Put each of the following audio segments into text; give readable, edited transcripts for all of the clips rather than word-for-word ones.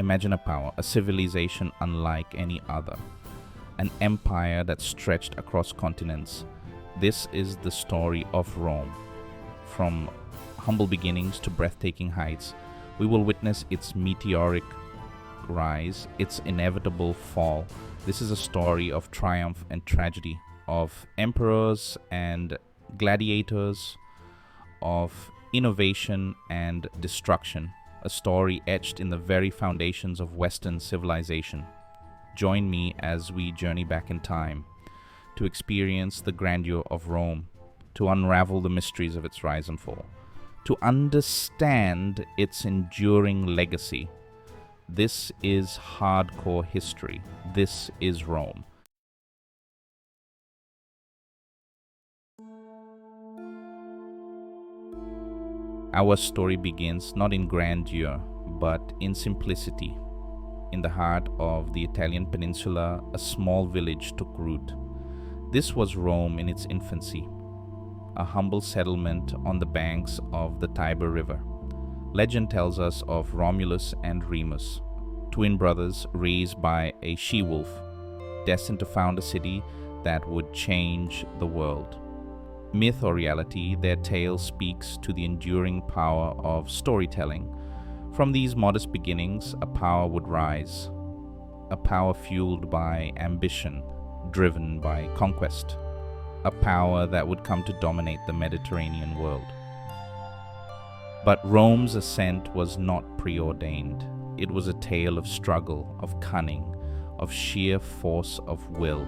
Imagine a power, a civilization unlike any other, an empire that stretched across continents. This is the story of Rome. From humble beginnings to breathtaking heights, we will witness its meteoric rise, its inevitable fall. This is a story of triumph and tragedy, of emperors and gladiators, of innovation and destruction, a story etched in the very foundations of Western civilization. Join me as we journey back in time to experience the grandeur of Rome, to unravel the mysteries of its rise and fall, to understand its enduring legacy. This is hardcore history. This is Rome. Our story begins not in grandeur, but in simplicity. In the heart of the Italian peninsula, a small village took root. This was Rome in its infancy, a humble settlement on the banks of the Tiber River. Legend tells us of Romulus and Remus, twin brothers raised by a she-wolf, destined to found a city that would change the world. Myth or reality, their tale speaks to the enduring power of storytelling. From these modest beginnings, a power would rise, a power fueled by ambition, driven by conquest, a power that would come to dominate the Mediterranean world. But Rome's ascent was not preordained. It was a tale of struggle, of cunning, of sheer force of will.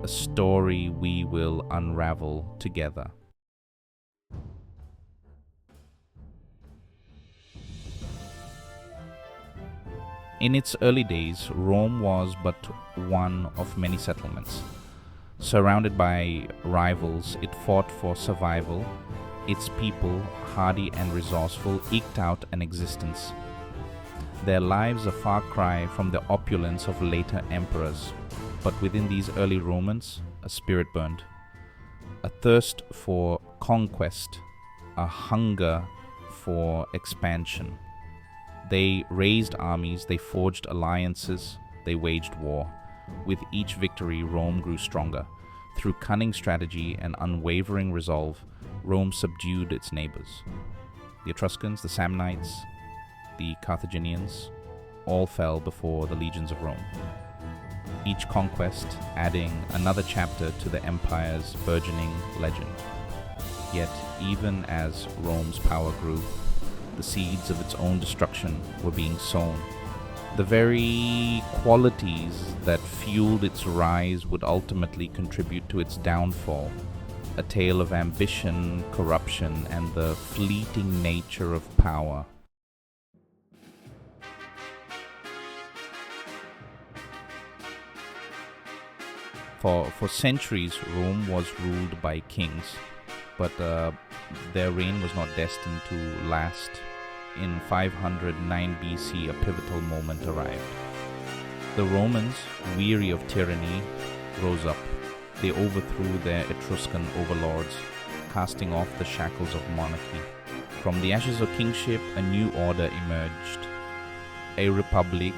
A story we will unravel together. In its early days, Rome was but one of many settlements. Surrounded by rivals, it fought for survival. Its people, hardy and resourceful, eked out an existence. Their lives a far cry from the opulence of later emperors. But within these early Romans, a spirit burned. A thirst for conquest, a hunger for expansion. They raised armies, they forged alliances, they waged war. With each victory, Rome grew stronger. Through cunning strategy and unwavering resolve, Rome subdued its neighbors. The Etruscans, the Samnites, the Carthaginians, all fell before the legions of Rome. Each conquest adding another chapter to the empire's burgeoning legend. Yet, even as Rome's power grew, the seeds of its own destruction were being sown. The very qualities that fueled its rise would ultimately contribute to its downfall. A tale of ambition, corruption, and the fleeting nature of power. For centuries, Rome was ruled by kings, but their reign was not destined to last. In 509 BC, a pivotal moment arrived. The Romans, weary of tyranny, rose up. They overthrew their Etruscan overlords, casting off the shackles of monarchy. From the ashes of kingship, a new order emerged. A republic,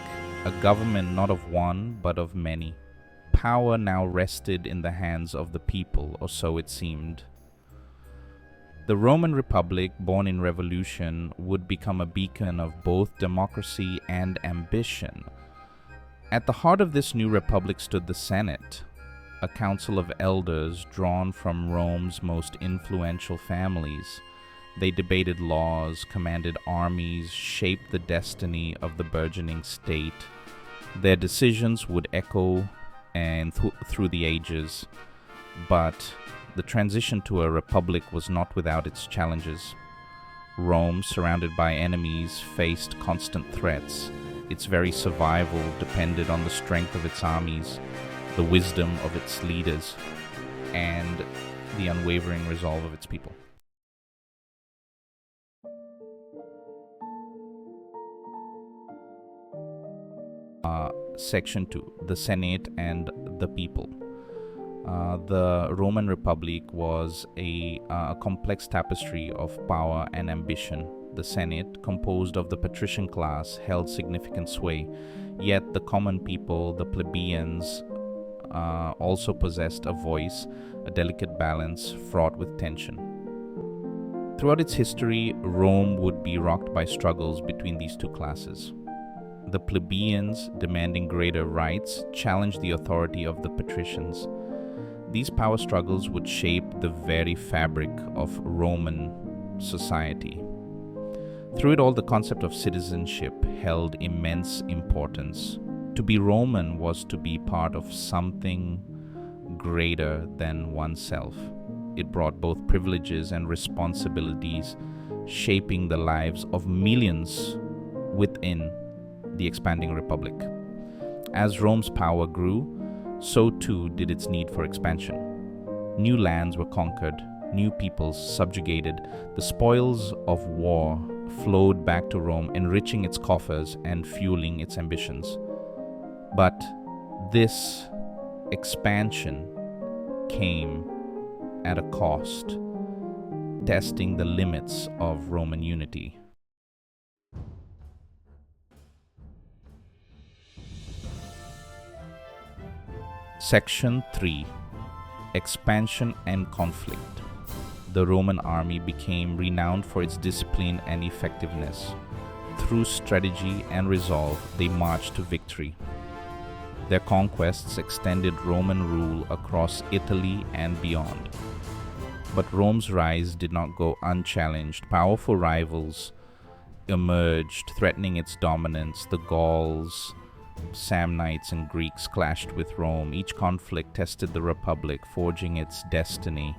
a government not of one, but of many. Power now rested in the hands of the people, or so it seemed. The Roman Republic, born in revolution, would become a beacon of both democracy and ambition. At the heart of this new republic stood the Senate, a council of elders drawn from Rome's most influential families. They debated laws, commanded armies, shaped the destiny of the burgeoning state. Their decisions would echo through the ages, but the transition to a republic was not without its challenges. Rome, surrounded by enemies, faced constant threats. Its very survival depended on the strength of its armies, the wisdom of its leaders, and the unwavering resolve of its people. Section 2. The Senate and the People. The Roman Republic was a complex tapestry of power and ambition. the Senate, composed of the patrician class, held significant sway, yet the common people, the plebeians, also possessed a voice, a delicate balance fraught with tension. Throughout its history, Rome would be rocked by struggles between these two classes. The plebeians, demanding greater rights, challenged the authority of the patricians. These power struggles would shape the very fabric of Roman society. Through it all, the concept of citizenship held immense importance. To be Roman was to be part of something greater than oneself. It brought both privileges and responsibilities, shaping the lives of millions within the expanding republic. As Rome's power grew, so too did its need for expansion. New lands were conquered, new peoples subjugated, the spoils of war flowed back to Rome, enriching its coffers and fueling its ambitions. But this expansion came at a cost, testing the limits of Roman unity. Section 3. Expansion and conflict. The Roman army became renowned for its discipline and effectiveness. Through strategy and resolve, they marched to victory. Their conquests extended Roman rule across Italy and beyond. But Rome's rise did not go unchallenged. Powerful rivals emerged, threatening its dominance. The Gauls, Samnites, and Greeks clashed with Rome. Each conflict tested the Republic, forging its destiny.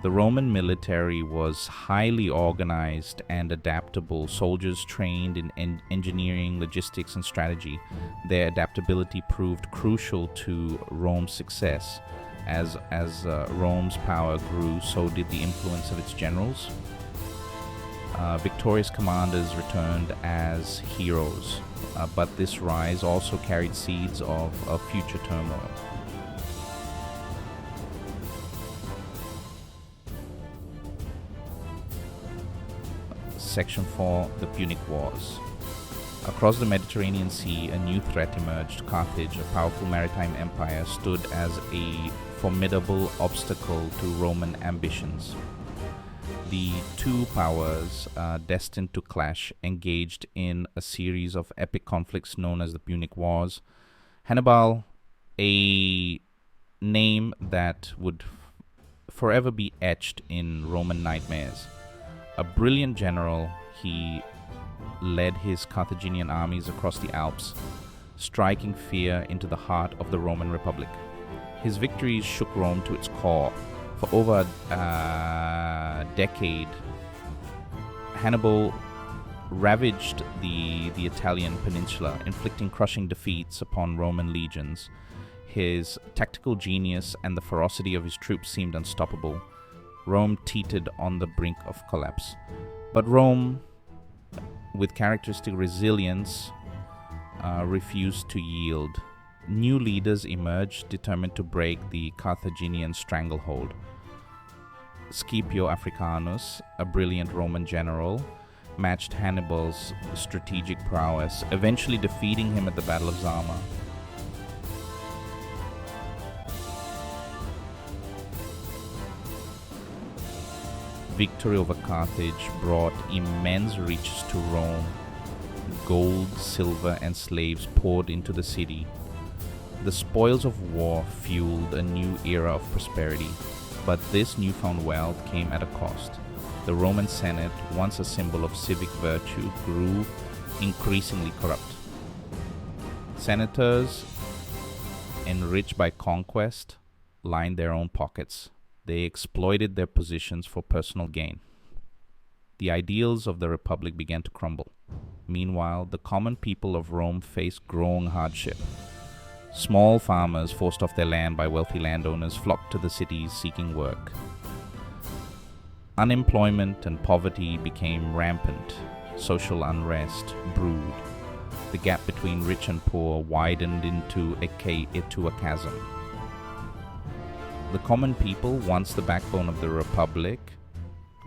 The Roman military was highly organized and adaptable. Soldiers trained in engineering, logistics, and strategy. Their adaptability proved crucial to Rome's success. As Rome's power grew, so did the influence of its generals. Victorious commanders returned as heroes, but this rise also carried seeds of future turmoil. Section 4. The Punic Wars. Across the Mediterranean Sea, a new threat emerged. Carthage, a powerful maritime empire, stood as a formidable obstacle to Roman ambitions. The two powers, destined to clash, engaged in a series of epic conflicts known as the Punic Wars. Hannibal, a name that would forever be etched in Roman nightmares. A brilliant general, he led his Carthaginian armies across the Alps, striking fear into the heart of the Roman Republic. His victories shook Rome to its core. For over a decade, Hannibal ravaged the Italian peninsula, inflicting crushing defeats upon Roman legions. His tactical genius and the ferocity of his troops seemed unstoppable. Rome teetered on the brink of collapse. But Rome, with characteristic resilience, refused to yield. New leaders emerged, determined to break the Carthaginian stranglehold. Scipio Africanus, a brilliant Roman general, matched Hannibal's strategic prowess, eventually defeating him at the Battle of Zama. Victory over Carthage brought immense riches to Rome. Gold, silver, and slaves poured into the city. The spoils of war fueled a new era of prosperity, but this newfound wealth came at a cost. The Roman Senate, once a symbol of civic virtue, grew increasingly corrupt. Senators, enriched by conquest, lined their own pockets. They exploited their positions for personal gain. The ideals of the Republic began to crumble. Meanwhile, the common people of Rome faced growing hardship. Small farmers, forced off their land by wealthy landowners, flocked to the cities seeking work. Unemployment and poverty became rampant. Social unrest brewed. The gap between rich and poor widened into a chasm. The common people, once the backbone of the Republic,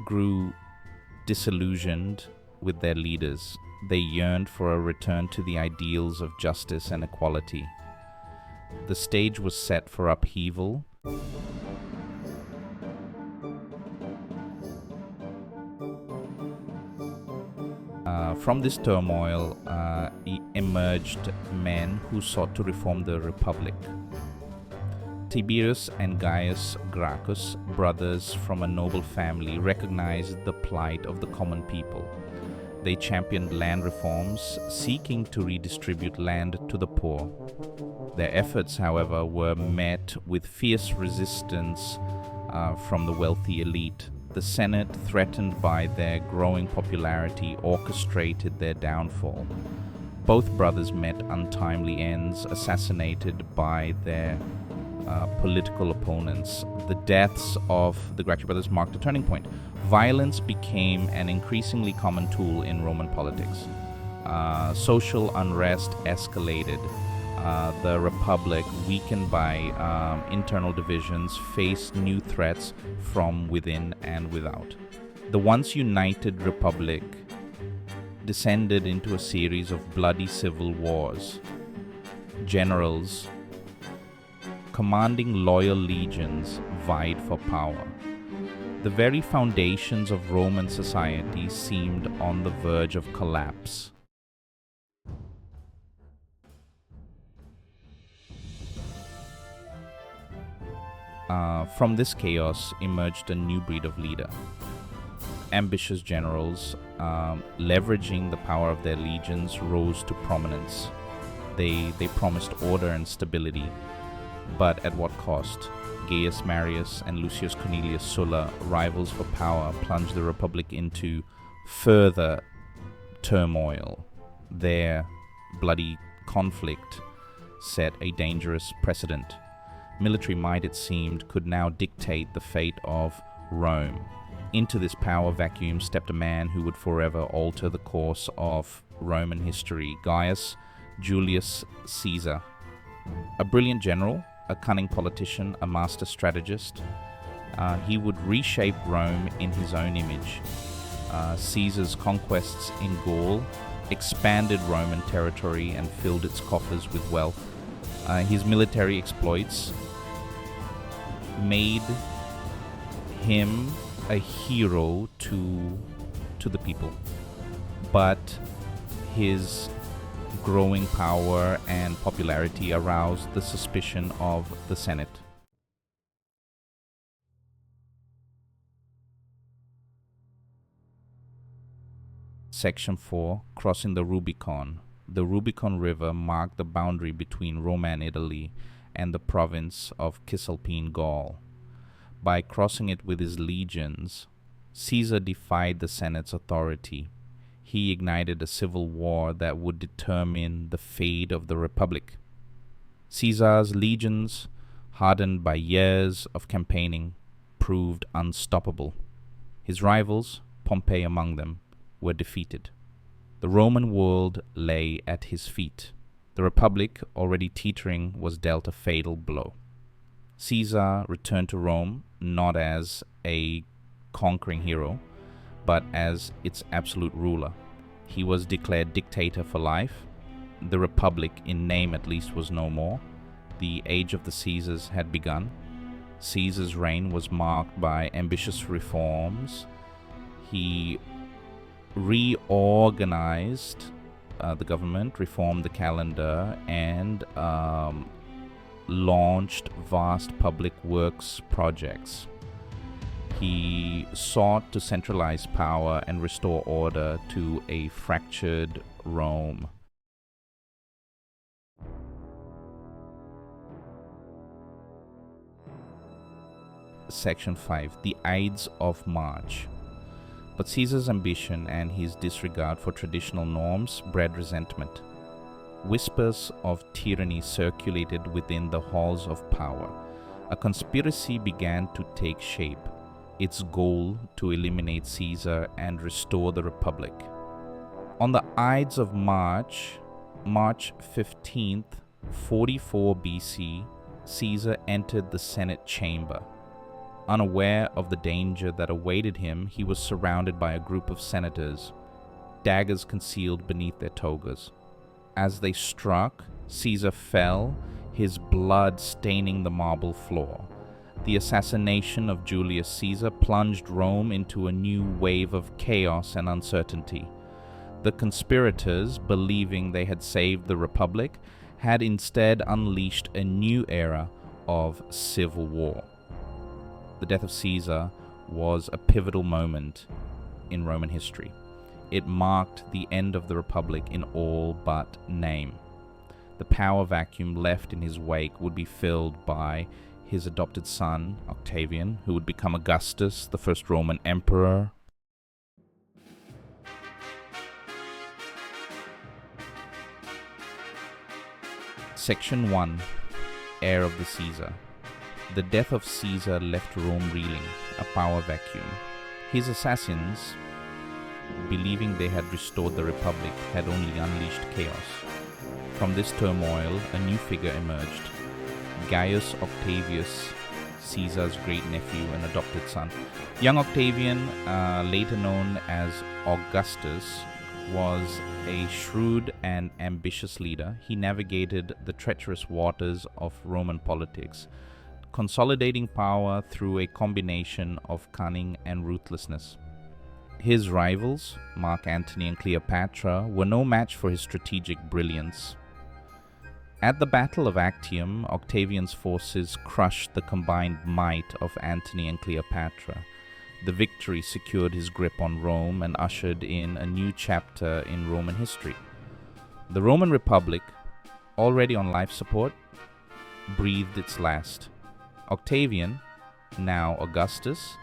grew disillusioned with their leaders. They yearned for a return to the ideals of justice and equality. The stage was set for upheaval. From this turmoil emerged men who sought to reform the Republic. Tiberius and Gaius Gracchus, brothers from a noble family, recognized the plight of the common people. They championed land reforms, seeking to redistribute land to the poor. Their efforts, however, were met with fierce resistance from the wealthy elite. The Senate, threatened by their growing popularity, orchestrated their downfall. Both brothers met untimely ends, assassinated by their political opponents. The deaths of the Gracchi brothers marked a turning point. Violence became an increasingly common tool in Roman politics. Social unrest escalated. The Republic, weakened by internal divisions, faced new threats from within and without. The once united Republic descended into a series of bloody civil wars. Generals commanding loyal legions vied for power. The very foundations of Roman society seemed on the verge of collapse. From this chaos emerged a new breed of leader. Ambitious generals, leveraging the power of their legions, rose to prominence. They promised order and stability, but at what cost? Gaius Marius and Lucius Cornelius Sulla, rivals for power, plunged the Republic into further turmoil. Their bloody conflict set a dangerous precedent. Military might, it seemed, could now dictate the fate of Rome. Into this power vacuum stepped a man who would forever alter the course of Roman history, Gaius Julius Caesar. A brilliant general, a cunning politician, a master strategist, he would reshape Rome in his own image. Caesar's conquests in Gaul expanded Roman territory and filled its coffers with wealth. His military exploits made him a hero to the people, but his growing power and popularity aroused the suspicion of the Senate. Section 4. Crossing the Rubicon. The Rubicon River marked the boundary between Roman Italy and the province of Cisalpine Gaul. By crossing it with his legions, Caesar defied the Senate's authority. He ignited a civil war that would determine the fate of the Republic. Caesar's legions, hardened by years of campaigning, proved unstoppable. His rivals, Pompey among them, were defeated. The Roman world lay at his feet. The Republic, already teetering, was dealt a fatal blow. Caesar returned to Rome not as a conquering hero, but as its absolute ruler. He was declared dictator for life. The Republic, in name at least, was no more. The age of the Caesars had begun. Caesar's reign was marked by ambitious reforms. He reorganized the government, reformed the calendar, and launched vast public works projects. He sought to centralize power and restore order to a fractured Rome. Section 5. The Ides of March. But Caesar's ambition and his disregard for traditional norms bred resentment. Whispers of tyranny circulated within the halls of power. A conspiracy began to take shape, its goal to eliminate Caesar and restore the Republic. On the Ides of March, March 15th, 44 BC, Caesar entered the Senate chamber. Unaware of the danger that awaited him, he was surrounded by a group of senators, daggers concealed beneath their togas. As they struck, Caesar fell, his blood staining the marble floor. The assassination of Julius Caesar plunged Rome into a new wave of chaos and uncertainty. The conspirators, believing they had saved the Republic, had instead unleashed a new era of civil war. The death of Caesar was a pivotal moment in Roman history. It marked the end of the Republic in all but name. The power vacuum left in his wake would be filled by his adopted son, Octavian, who would become Augustus, the first Roman emperor. Section 1. Heir of the Caesar. The death of Caesar left Rome reeling, a power vacuum. His assassins, believing they had restored the Republic, had only unleashed chaos. From this turmoil, a new figure emerged. Gaius Octavius, Caesar's great-nephew and adopted son. Young Octavian, later known as Augustus, was a shrewd and ambitious leader. He navigated the treacherous waters of Roman politics, consolidating power through a combination of cunning and ruthlessness. His rivals, Mark Antony and Cleopatra, were no match for his strategic brilliance. At the Battle of Actium, Octavian's forces crushed the combined might of Antony and Cleopatra. The victory secured his grip on Rome and ushered in a new chapter in Roman history. The Roman Republic, already on life support, breathed its last. Octavian, now Augustus,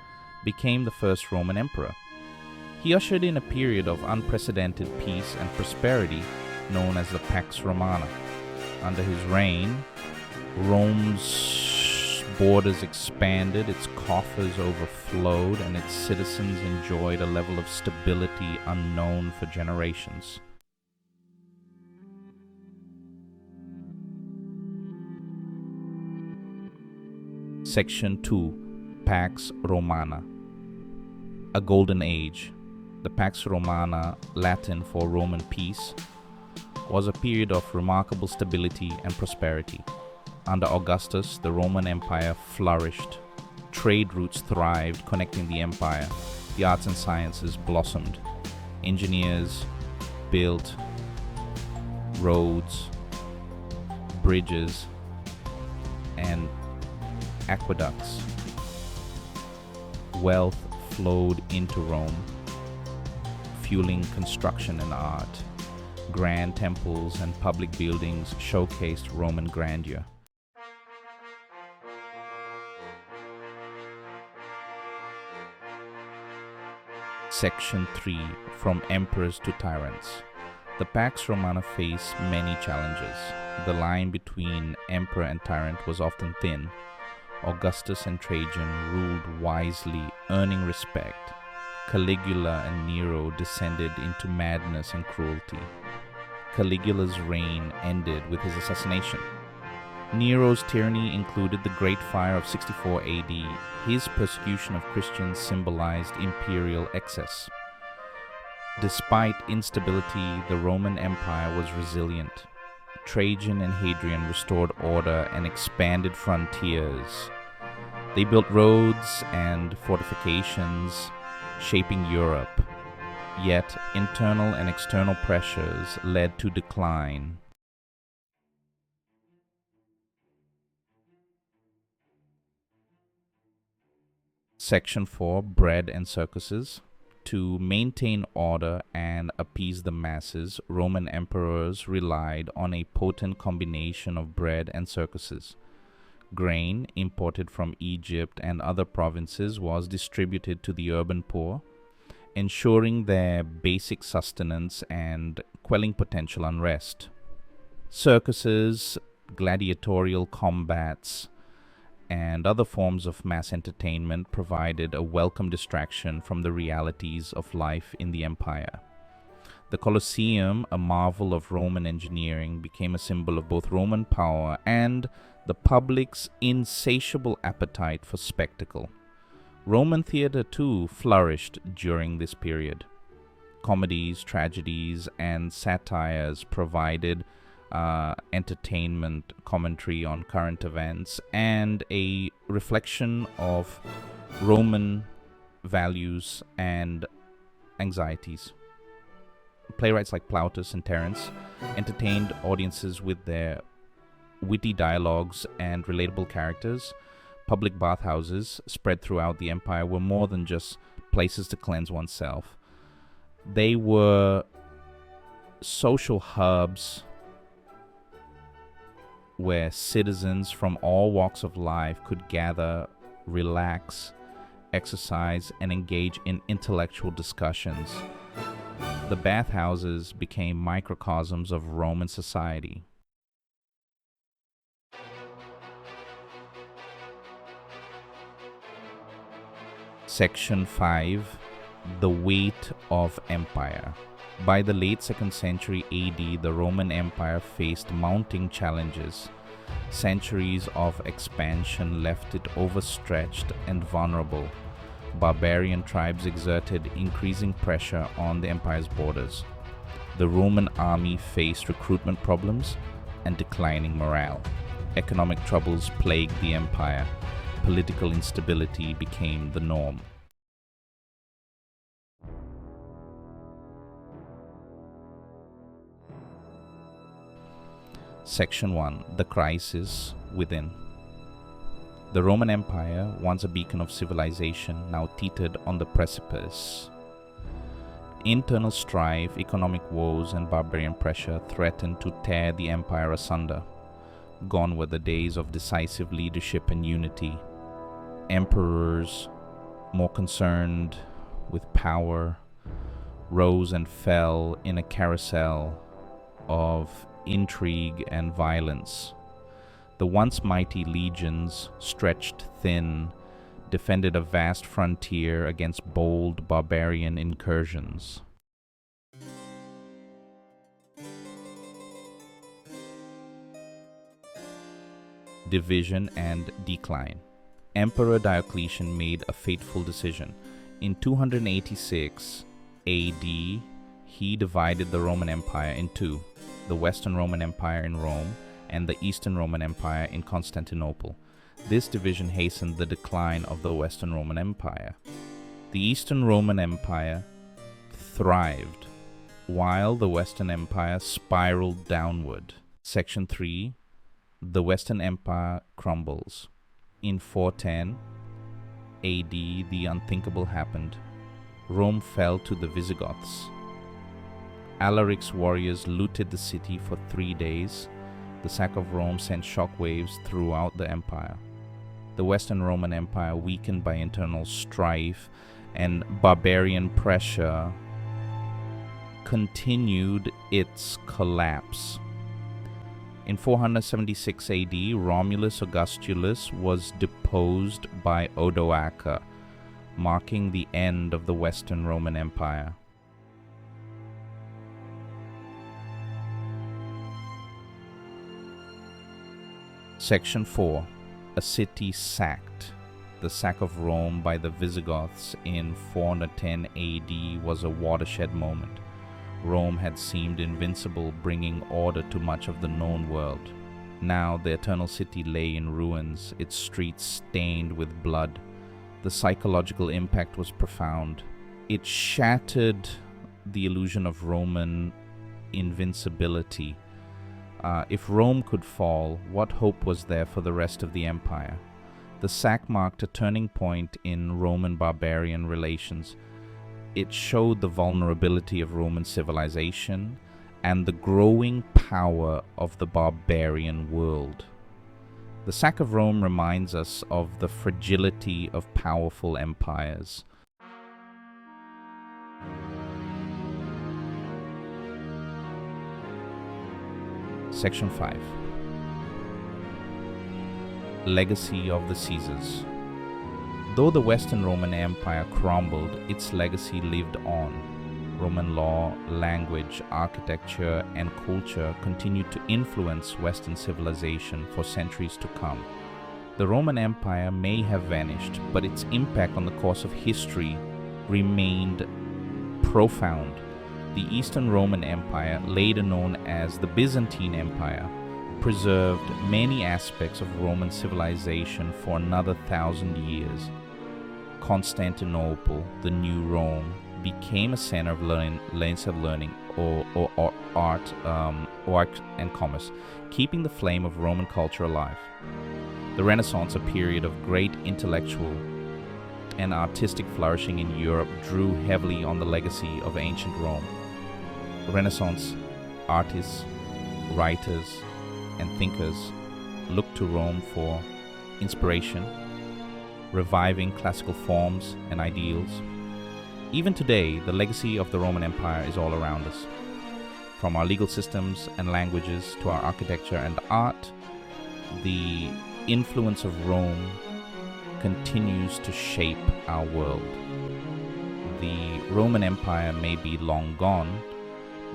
became the first Roman emperor. He ushered in a period of unprecedented peace and prosperity known as the Pax Romana. Under his reign, Rome's borders expanded, its coffers overflowed, and its citizens enjoyed a level of stability unknown for generations. Section 2. Pax Romana. A Golden Age. The Pax Romana, Latin for Roman peace, was a period of remarkable stability and prosperity. Under Augustus, the Roman Empire flourished. Trade routes thrived, connecting the empire. The arts and sciences blossomed. Engineers built roads, bridges, and aqueducts. Wealth flowed into Rome, fueling construction and art. Grand temples and public buildings showcased Roman grandeur. Section 3. From Emperors to Tyrants. The Pax Romana faced many challenges. The line between emperor and tyrant was often thin. Augustus and Trajan ruled wisely, earning respect. Caligula and Nero descended into madness and cruelty. Caligula's reign ended with his assassination. Nero's tyranny included the Great Fire of 64 AD. His persecution of Christians symbolized imperial excess. Despite instability, the Roman Empire was resilient. Trajan and Hadrian restored order and expanded frontiers. They built roads and fortifications, shaping Europe. Yet internal and external pressures led to decline. Section 4. Bread and Circuses. To maintain order and appease the masses, Roman emperors relied on a potent combination of bread and circuses. Grain, imported from Egypt and other provinces, was distributed to the urban poor, ensuring their basic sustenance and quelling potential unrest. Circuses, gladiatorial combats, and other forms of mass entertainment provided a welcome distraction from the realities of life in the empire. The Colosseum, a marvel of Roman engineering, became a symbol of both Roman power and the public's insatiable appetite for spectacle. Roman theatre too flourished during this period. Comedies, tragedies, and satires provided entertainment, commentary on current events, and a reflection of Roman values and anxieties. Playwrights like Plautus and Terence entertained audiences with their witty dialogues and relatable characters. Public bathhouses spread throughout the empire were more than just places to cleanse oneself. They were social hubs where citizens from all walks of life could gather, relax, exercise, and engage in intellectual discussions. The bathhouses became microcosms of Roman society. Section 5. The weight of empire. By the late 2nd century AD, the Roman Empire faced mounting challenges. Centuries of expansion left it overstretched and vulnerable. Barbarian tribes exerted increasing pressure on the empire's borders. The Roman army faced recruitment problems and declining morale. Economic troubles plagued the empire. Political instability became the norm. Section 1. The crisis within. The Roman Empire, once a beacon of civilization, now teetered on the precipice. Internal strife, economic woes, and barbarian pressure threatened to tear the empire asunder. Gone were the days of decisive leadership and unity. Emperors, more concerned with power, rose and fell in a carousel of intrigue and violence. The once mighty legions, stretched thin, defended a vast frontier against bold barbarian incursions. Division and decline. Emperor Diocletian made a fateful decision. In 286 AD, he divided the Roman Empire in two: the Western Roman Empire in Rome and the Eastern Roman Empire in Constantinople. This division hastened the decline of the Western Roman Empire. The Eastern Roman Empire thrived, while the Western Empire spiraled downward. Section 3. The Western Empire crumbles. In 410 AD, the unthinkable happened. Rome fell to the Visigoths. Alaric's warriors looted the city for 3 days. The sack of Rome sent shockwaves throughout the empire. The Western Roman Empire, weakened by internal strife and barbarian pressure, continued its collapse. In 476 AD, Romulus Augustulus was deposed by Odoacer, marking the end of the Western Roman Empire. Section 4. A city sacked. The sack of Rome by the Visigoths in 410 AD was a watershed moment. Rome had seemed invincible, bringing order to much of the known world. Now the eternal city lay in ruins, its streets stained with blood. The psychological impact was profound. It shattered the illusion of Roman invincibility. If Rome could fall, what hope was there for the rest of the empire? The sack marked a turning point in Roman-barbarian relations. It showed the vulnerability of Roman civilization and the growing power of the barbarian world. The sack of Rome reminds us of the fragility of powerful empires. Section 5. Legacy of the Caesars. Though the Western Roman Empire crumbled, its legacy lived on. Roman law, language, architecture, and culture continued to influence Western civilization for centuries to come. The Roman Empire may have vanished, but its impact on the course of history remained profound. The Eastern Roman Empire, later known as the Byzantine Empire, preserved many aspects of Roman civilization for another 1,000 years. Constantinople, the new Rome, became a center of learning or art and commerce, keeping the flame of Roman culture alive. The Renaissance, a period of great intellectual and artistic flourishing in Europe, drew heavily on the legacy of ancient Rome. Renaissance artists, writers, and thinkers looked to Rome for inspiration, reviving classical forms and ideals. Even today, the legacy of the Roman Empire is all around us. From our legal systems and languages to our architecture and art, the influence of Rome continues to shape our world. The Roman Empire may be long gone,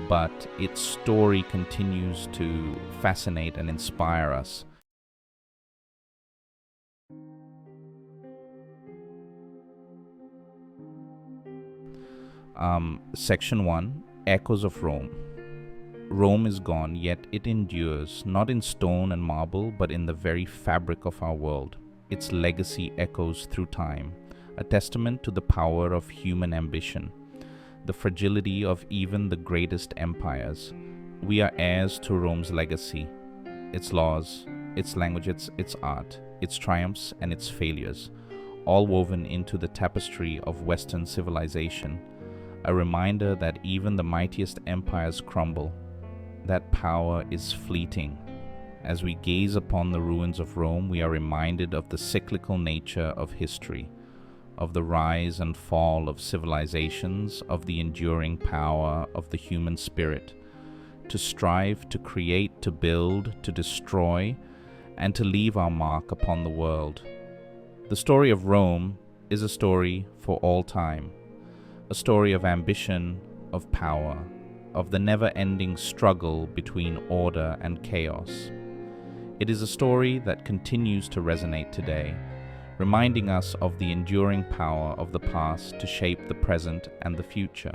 but its story continues to fascinate and inspire us. Section 1, Echoes of Rome. Rome is gone, yet it endures, not in stone and marble, but in the very fabric of our world. Its legacy echoes through time, a testament to the power of human ambition, the fragility of even the greatest empires. We are heirs to Rome's legacy, its laws, its language, its art, its triumphs and its failures, all woven into the tapestry of Western civilization, a reminder that even the mightiest empires crumble, that power is fleeting. As we gaze upon the ruins of Rome, we are reminded of the cyclical nature of history, of the rise and fall of civilizations, of the enduring power of the human spirit, to strive, to create, to build, to destroy, and to leave our mark upon the world. The story of Rome is a story for all time, a story of ambition, of power, of the never-ending struggle between order and chaos. It is a story that continues to resonate today, reminding us of the enduring power of the past to shape the present and the future.